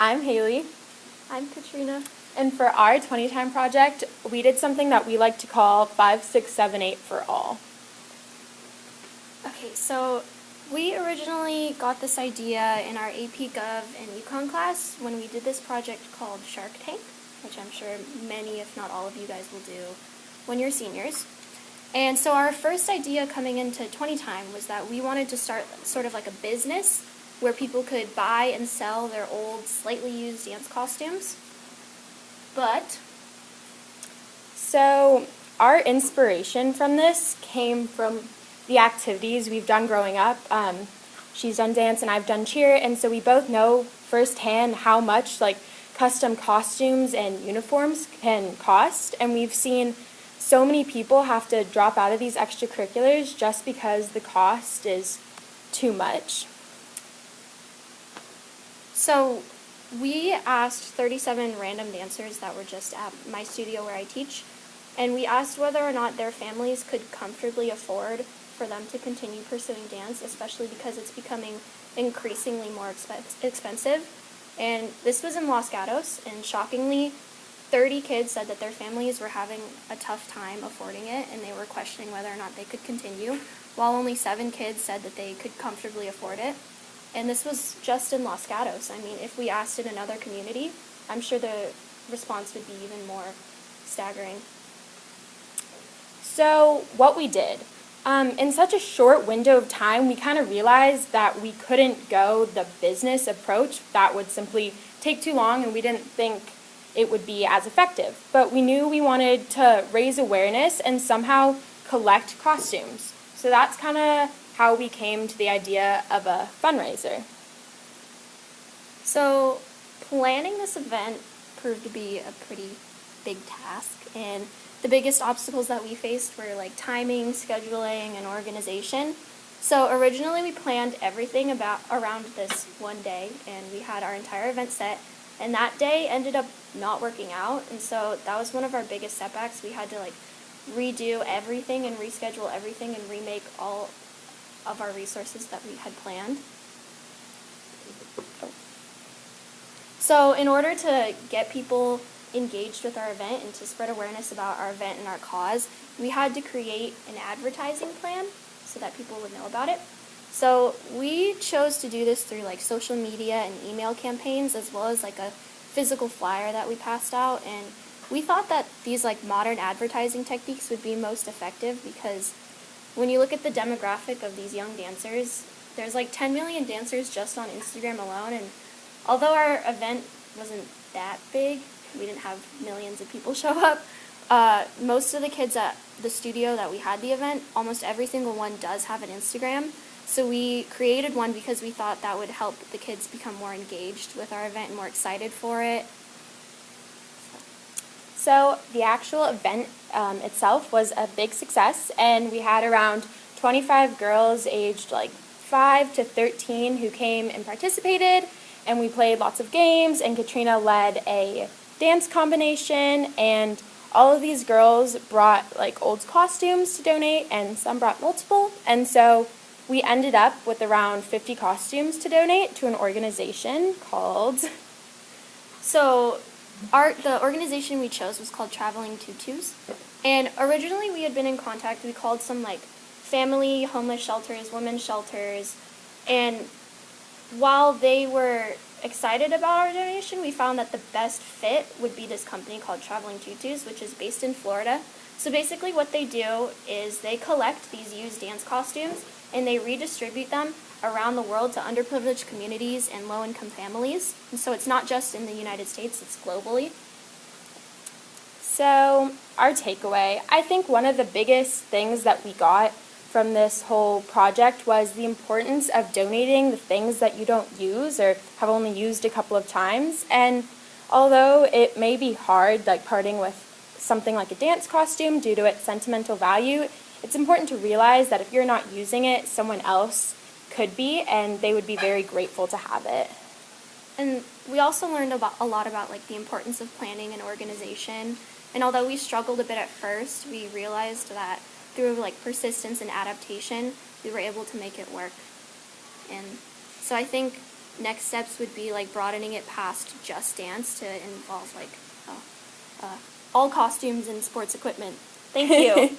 I'm Haley, I'm Katrina. and for our 20 time project, we did something that we like to call 5, 6, 7, 8 for all. Okay, so we originally got this idea in our AP Gov and Econ class when we did this project called Shark Tank, which I'm sure many, if not all of you guys will do when you're seniors. And so our first idea coming into 20 time was that we wanted to start sort of like a business where people could buy and sell their old, slightly used dance costumes. So, our inspiration from this came from the activities we've done growing up. She's done dance and I've done cheer, and so we both know firsthand how much custom costumes and uniforms can cost, and we've seen so many people have to drop out of these extracurriculars just because the cost is too much. So we asked 37 random dancers that were just at my studio where I teach, and we asked whether or not their families could comfortably afford for them to continue pursuing dance, especially because it's becoming increasingly more expensive. And this was in Los Gatos, and shockingly, 30 kids said that their families were having a tough time affording it, and they were questioning whether or not they could continue, while only 7 kids said that they could comfortably afford it. And this was just in Los Gatos. I mean, if we asked in another community, I'm sure the response would be even more staggering. So, what we did, in such a short window of time, we kind of realized that we couldn't go the business approach. That would simply take too long, and we didn't think it would be as effective. But we knew we wanted to raise awareness and somehow collect costumes. So that's kind of how we came to the idea of a fundraiser. So planning this event proved to be a pretty big task, and the biggest obstacles that we faced were like timing, scheduling, and organization. So originally we planned everything around this one day, and we had our entire event set, and that day ended up not working out, and so that was one of our biggest setbacks. We had to redo everything and reschedule everything and remake all of our resources that we had planned. So in order to get people engaged with our event and to spread awareness about our event and our cause, we had to create an advertising plan so that people would know about it. So we chose to do this through social media and email campaigns, as well as a physical flyer that we passed out, and we thought that these modern advertising techniques would be most effective because when you look at the demographic of these young dancers, there's 10 million dancers just on Instagram alone, and although our event wasn't that big, we didn't have millions of people show up, most of the kids at the studio that we had the event, almost every single one does have an Instagram. So we created one because we thought that would help the kids become more engaged with our event and more excited for it. So the actual event itself was a big success, and we had around 25 girls aged 5 to 13 who came and participated, and we played lots of games, and Katrina led a dance combination, and all of these girls brought old costumes to donate, and some brought multiple, and so we ended up with around 50 costumes to donate to an organization called... So the organization we chose was called Traveling Tutus, and originally we had been in contact. We called some family homeless shelters, women's shelters, and while they were excited about our donation, we found that the best fit would be this company called Traveling Tutus, which is based in Florida. So basically what they do is they collect these used dance costumes and they redistribute them around the world to underprivileged communities and low-income families. And so it's not just in the United States, it's globally. So, our takeaway, I think one of the biggest things that we got from this whole project was the importance of donating the things that you don't use or have only used a couple of times. And although it may be hard, parting with something like a dance costume due to its sentimental value, it's important to realize that if you're not using it, someone else could be, and they would be very grateful to have it. And we also learned a lot about the importance of planning and organization. And although we struggled a bit at first, we realized that through persistence and adaptation, we were able to make it work. And so I think next steps would be like broadening it past Just Dance to involve like all costumes and sports equipment. Thank you.